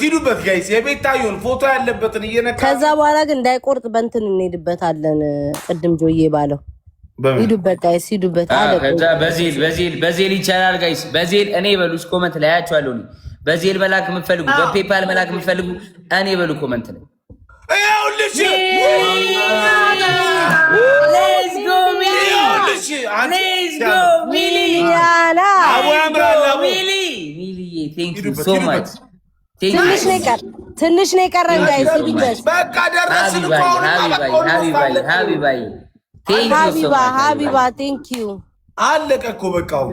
ሂዱበት ጋይስ የቤታዩን ፎቶ ያለበትን እየነካ ከዛ በኋላ ግን እንዳይቆርጥ በእንትን እንሄድበታለን። ቅድም ጆዬ ባለው ሂዱበት ጋይስ ሂዱበት አለ። ከዛ በዜል ይቻላል ጋይስ በዜል እኔ በሉስ ኮመንት ላይ አያችኋለሁ። በዜል መላክ የምትፈልጉ በፔፓል መላክ የምትፈልጉ እኔ በሉ ኮመንት ላይ ይኸውልሽ ሌትስ ጎ ሚሊ ሌትስ ጎ ሚሊ ያላ ሚሊ ቴንክ ዩ ሶ ማች ትንሽ ነው የቀረን ጋይስ ሂዱበት። በቃ ደረስን እኮ ሀቢባ ቴንክ ዩ አለቀ እኮ በቃው።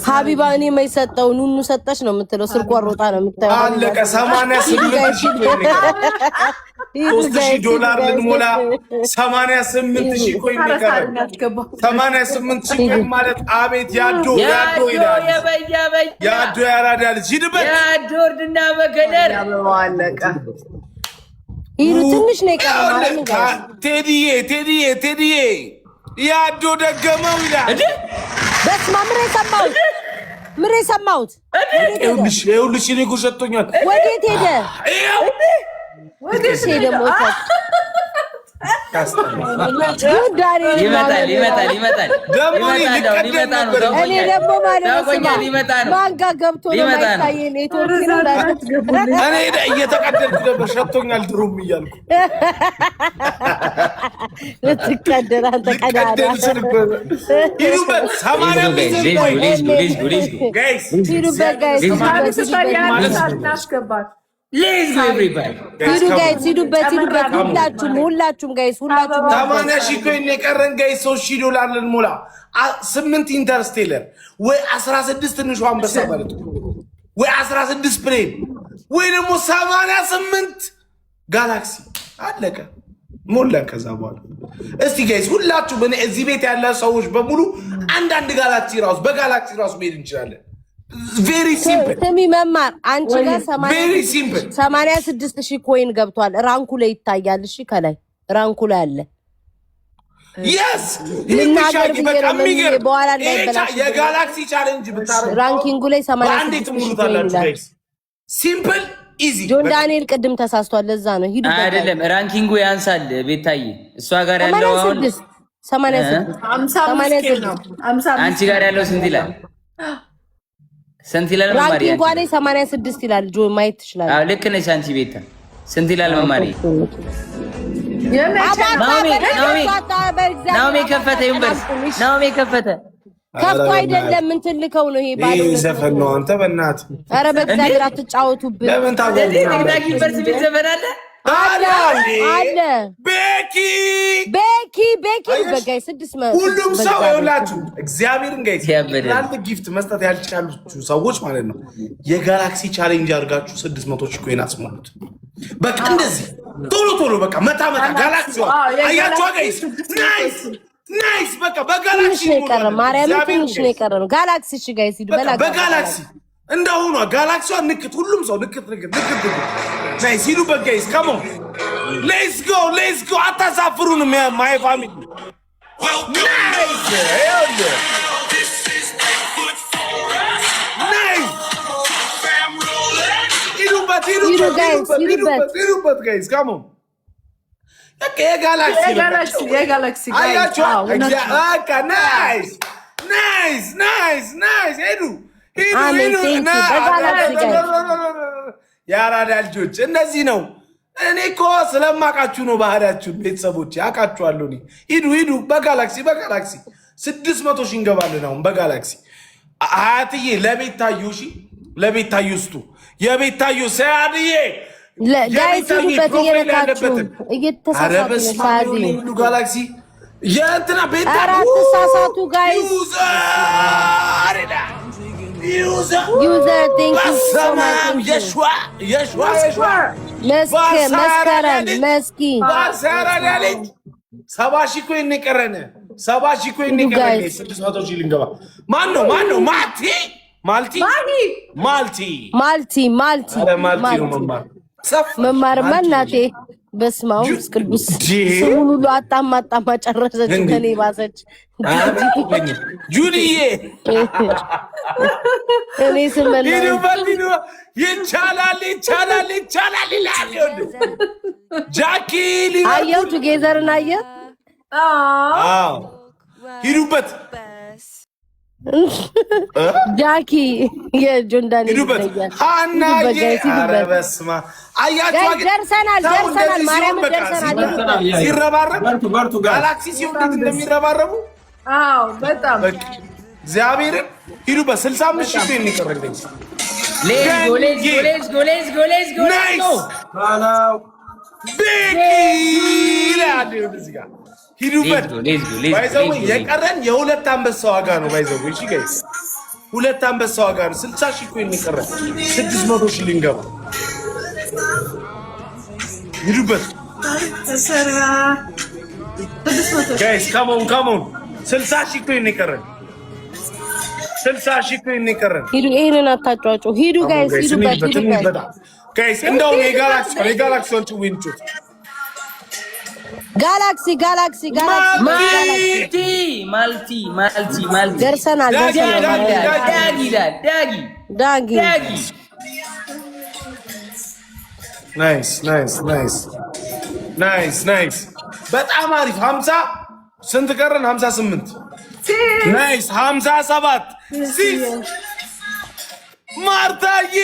ሀቢባ እኔ የማይሰጠው ኑኑ ሰጠች ነው የምትለው። ስልኳ ሮጣ ነው የምታየው። አለቀ 88,000 $3,000 ልንሞላ 88,000 ኮይን ይቀራል። 88,000 ኮይን ማለት አቤት ያዶ ይላል። ያዶ ያራዳ ልጅ ሂድበት። ያዶ ወርድና በገደር አለቀ። ይሄ ትንሽ ነው የቀረው። ቴዲዬ ያዶ ደገመው ይላል። በስመ አብ ምሬ ሰማሁት። ይኸውልሽ እኔ እኮ ሸቶኛል። ወዴት ሄደ? ወዴት ሄደ? ሞተ። ይመጣል ደግሞ ሊቀደም ነበር። እኔ ደግሞ ማለት ነው ማን ጋር ገብቶ ነው የማይታየኝ? ኔትወርክ ነው እኔ እየተቀደድኩ ነበር ሸቶኛል ድሮም እያልኩ ልትቀደድ አንተ ቀዳዳ ሂዱበት። 80 ጋይስ ሂዱበት። ሁላችሁም ጋይስ 80,000 ኮይን የቀረን ጋይስ $3,000 ልንሞላ 8 ኢንተርስቴለር ወይ 16 ትንሿ አንበሳ ማለት ወይ 16 ፕሌን ወይ ደግሞ 88 ጋላክሲ አለቀ ሞላን። ከዛ በኋላ እስቲ ጋይስ ሁላችሁ እዚህ ቤት ያለ ሰዎች በሙሉ አንዳንድ ጋላክሲ ራሱ በጋላክሲ ራሱ መሄድ እንችላለን። ቬሪ ሲምፕል ስሚ መማር አንቺ ጋር 86,000 ኮይን ገብቷል። ራንኩ ላይ ይታያል። እሺ ከላይ ራንኩ ላይ አለ። yes በኋላ እንዳይበላሽ የጋላክሲ ቻሌንጅ ብታረጉ ራንኪንጉ ላይ 86,000 ሲምፕል ኢዚ። ጆን ዳንኤል ቅድም ተሳስቷል። ለዛ ነው ሂዱ። አይደለም ራንኪንጉ ያንሳል። ቤታይ እሷ ጋር ያለው አሁን 86 አንቺ ጋር ያለው ስንት ይላል? ስንት ይላል? ራንኪንጉ ላይ 86 ይላል። ጆ ማየት ትችላለህ። አዎ ልክ ነሽ አንቺ ቤታ። ስንት ይላል መማሪ? ናኦሚ ከፈተ ዩኒቨርስ ናኦሚ ከፈተ ከፍቶ አይደለም ምን ትልከው ነው ይሄ ባዶ ዘፈን ነው። አንተ በእናትህ ኧረ በእግዚአብሔር አትጫወቱብን። ለምን ታገኝ ዩኒቨርስ ቤት ዘፈን አለ አለ ቤኪ በጋይ 600 ሁሉም ሰው ይውላችሁ እግዚአብሔርን ጋይስ አንተ ጊፍት መስጠት ያልቻላችሁ ሰዎች ማለት ነው የጋላክሲ ቻሌንጅ አድርጋችሁ 600,000 ኮይን አስሞሉት። በቃ እንደዚህ ቶሎ በቃ መታ ጋላክሲ አያችሁ ጋይስ ናይስ በቃ በጋላክሲ ነው የቀረ ማርያም ትንሽ ነው የቀረ ነው ጋላክሲ። እሺ ጋይስ ሂዱ በጋላክሲ እንደሆነ ጋላክሲዋ ንክት ሁሉም ሰው ንክት ናይስ ሂዱ በጋይስ ካም ኦን ሌትስ ጎ አታሳፍሩንም ማይ ፋሚሊ ናይስ ሂዱበት ጋይስ ካም ኦን የጋላክሲ ናይስ ሄዱ የአራዳ ልጆች እነዚህ ነው። እኔ እኮ ስለማውቃችሁ ነው ባህሪያችሁን። ቤተሰቦች አውቃችኋለሁ። ሂዱ በጋላክሲ 600,000 እንገባለን አሁን በጋላክሲ አያትዬ ለቤታዩ ለቤታዩ ስጡ የቤታዩ ሰያድዬ ጋላክሲ የእንትና ቤታ ተሳሳቱ ጋይስ መስከረም 70,000 ኮይን የቀረን 70,000 ኮይን የቀረን 600,000 ልንገባ። ማነው ማልቲ መማር መማርማ እናቴ በስመ አብ ቅዱስ ስሙን ሁሉ አጣማ ጨረሰች። ከኔ ባሰች ጁልዬ እኔ ስመላ ይቻላል ይላል። ጃኪ አየው ቱጌዘርን አየህ? አዎ ሂዱበት ጃኪ የጆንዳን ሂዱበት ሃናዬ ኧረ በስመ አብ አያችሁ ደርሰናል ማርያም ደርሰናል። ሲረባረብ ጋላክሲ ሲሆን እንደሚረባረቡ አዎ በጣም እግዚአብሔርን ሂዱበት 65 ሺህ ነው የሚቀርልኝ። ሌትስ ጎ ሂዱበት ባይዘው የቀረን የሁለት አንበሳ ዋጋ ነው። ባይዘው እሺ ጋይስ ሁለት አንበሳ ዋጋ ነው። 60 ሺህ እኮ የሚቀረን 600 ሺህ ልንገባ። ሂዱበት ጋይስ ካሞን 60 ሺህ እኮ የሚቀረን 60 ሺህ እኮ የሚቀረን። ሂዱ ይሄንን አታጫጩ። ሂዱ ጋይስ ሂዱበት ጋይስ እንደው የጋላክሲዎቹ ዊንቹት ጋላክሲ ማልቲ ደርሰናል። ዳጊ ናይስ በጣም አሪፍ 50 ስንት ቀረን? 58 ናይስ 57 ማርታዬ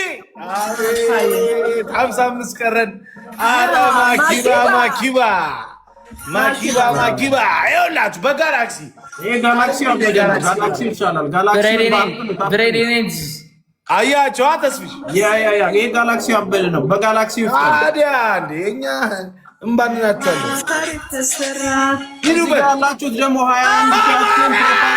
55 ቀረን። አረ ማኪባ ይኸውላችሁ በጋላክሲ አያቸው ተስፍሽ ይሄ ጋላክሲ አበደ ነው። በጋላክሲ ታዲያ እንደ እኛ እምባንናቸዋለን። ሂዱበት ያላችሁት ደግሞ 21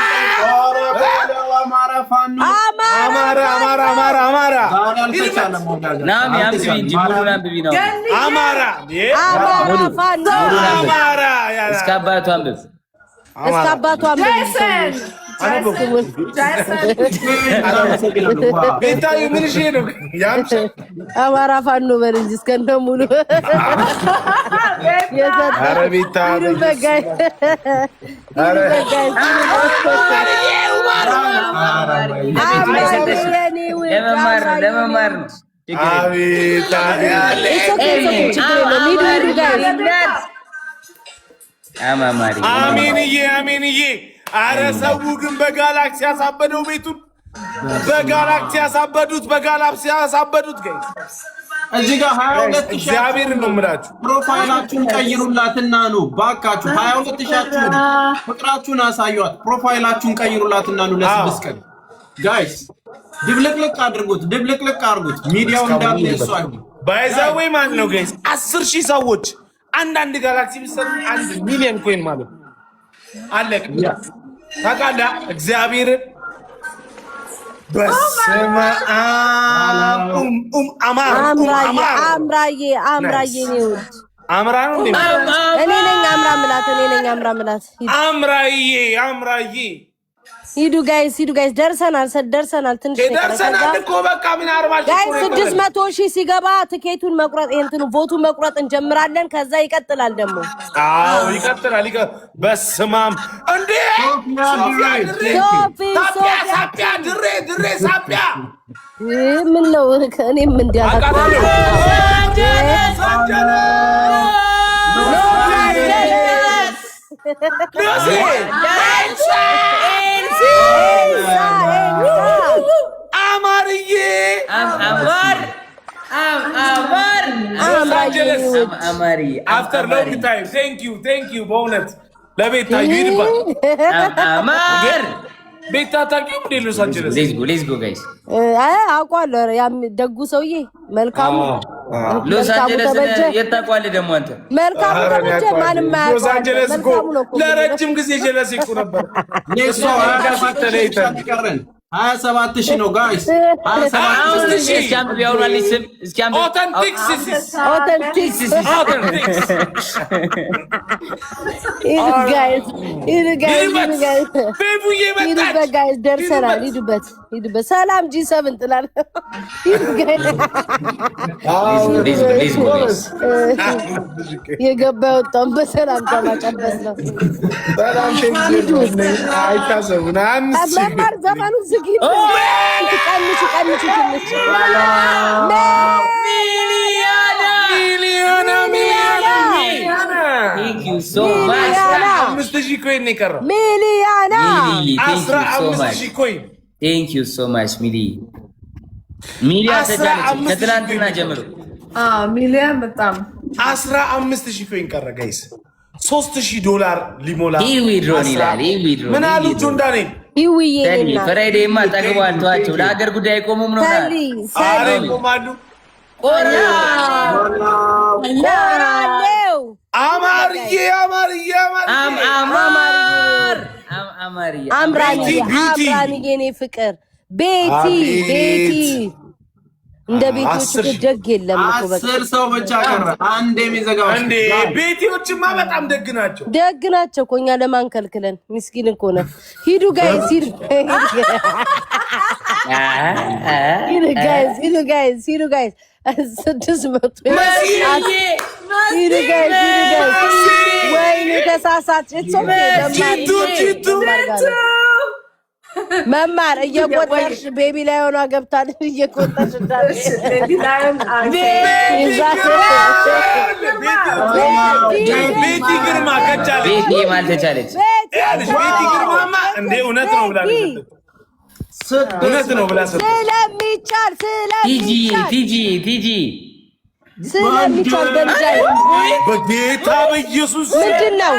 አማራ ፋኖ በል እንጂ እስከነ ሙሉ ለመማር ነው። አሜንዬ። አረ ሰው ግን በጋላክሲ ያሳበደው ቤቱን በጋላክሲ ያሳበዱት ገይ እዚህ ጋር 22 እግዚአብሔር ነው የምላችሁ። ፕሮፋይላችሁን ቀይሩላትና ነው ባካችሁ። 22 ሻችሁን ፍቅራችሁን አሳዩት። ፕሮፋይላችሁን ቀይሩላትና ነው ለስድስት ቀን ጋይስ ድብልቅልቅ አድርጉት። ሚዲያው እንዳለ እሱ አይሁን ባይዛዌ ማለት ነው ጋይስ 10,000 ሰዎች አንዳንድ ጋላክሲ ቢሰጥ 1 ሚሊዮን ኮይን ማለት አለቅ ታቃላ እግዚአብሔር በስመ አብ አምራዬ ነው አምራ ነው እንዴ? እኔ ነኝ አምራ ምላት አምራዬ ሂዱ ጋይስ ደርሰናል። ትንሽ ደርሰናል እኮ በቃ ምን አርባሽ ጋይስ 600,000 ሲገባ ትኬቱን መቁረጥ ቮቱን መቁረጥ እንጀምራለን። ከዛ ይቀጥላል ደግሞ አዎ ይቀጥላል። በስማም እንዴ ሳፒያ ድሬ ሳፒያ ምን ነው እኔም እንዲያላቀ አማርዬ አፍተር ሎንግ ታይም ቴንክ ዩ በእውነት ለቤታ ይድባል ቤታ ታውቂው እንደ ሎስ አንጀለስ ሌትስ ጎ ጋይስ አውቀዋለሁ። ያም ደጉ ሰውዬ መልካሙ ሎስ አንጀለስ የታውቀዋለህ ደግሞ አንተ መልካሙ ተብቼ ማንም ማያውቀው ሎስ አንጀለስ እኮ ለረጅም ጊዜ ጀለስ ይኩ ነበር። ኔክስት ተለይተን 27,000 ነው ጋይስ 27,000 እስኪያም ቢያወራል ስም እስኪያም ኦተንቲክስ ጋይስ ደርሰናል። ሂዱበት ሰላም G7 ጥላል የገባ ወጣን በሰላም ተማጨበስ ነው። መማር ዘመኑ ዝጊ ቀንሽ ትንሽ Thank you so much. 5,000 ኮይን ነው የቀረው። ሚሊዮና 15,000 ኮይን። Thank you so much ሚሊያ ተጫለች ከትላንትና ጀምሮ ሚሊዮን በጣም 15,000 ኮይን ቀረ ጋይስ። $3,000 ሊሞላ ዊድሮን ይላል። ምን አሉ ጆን ዳንኤል? ሰኒ ፍራይዴይማ ጠግቧል። ተዋቸው ለሀገር ጉዳይ ቆሙም ነው አሬ ቆማሉ። ቆራሌው አማርዬ አምራንዬ እኔ ፍቅር ቤቲ እንደ ቤቶች ደግ የለም እኮ በቃ 10 ሰው ብቻ ቀረ። አንድ የሚዘጋው እንዴ ቤቲዎችማ በጣም ደግ ናቸው እኮ እኛ ለማንከልክለን ምስኪን እኮ ነው። ሂዱ ጋይስ ሂዱ ጋይስ 600 ሂዱ ጋይስ ወይኔ ተሳሳች መማር እየቆጠርሽ ቤቢ ላይ ሆኗ ገብታል እየቆጠርሽ ቤቲ ግርማ ከቻለች ቤቲ ማልተቻለች ቤቲ ግርማማ እንዴ እውነት ነው ብላ ስለሚቻል ስለሚቻል በጌታ በኢየሱስ ምንድን ነው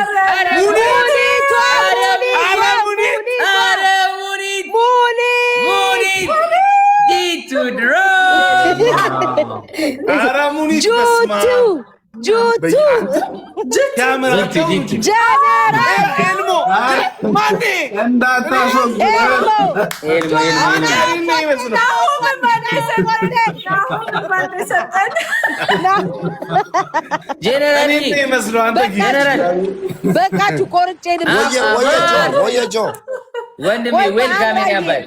በቃችሁ ቆርጬ ወየጆ ወንድሜ ዌልካም ያባል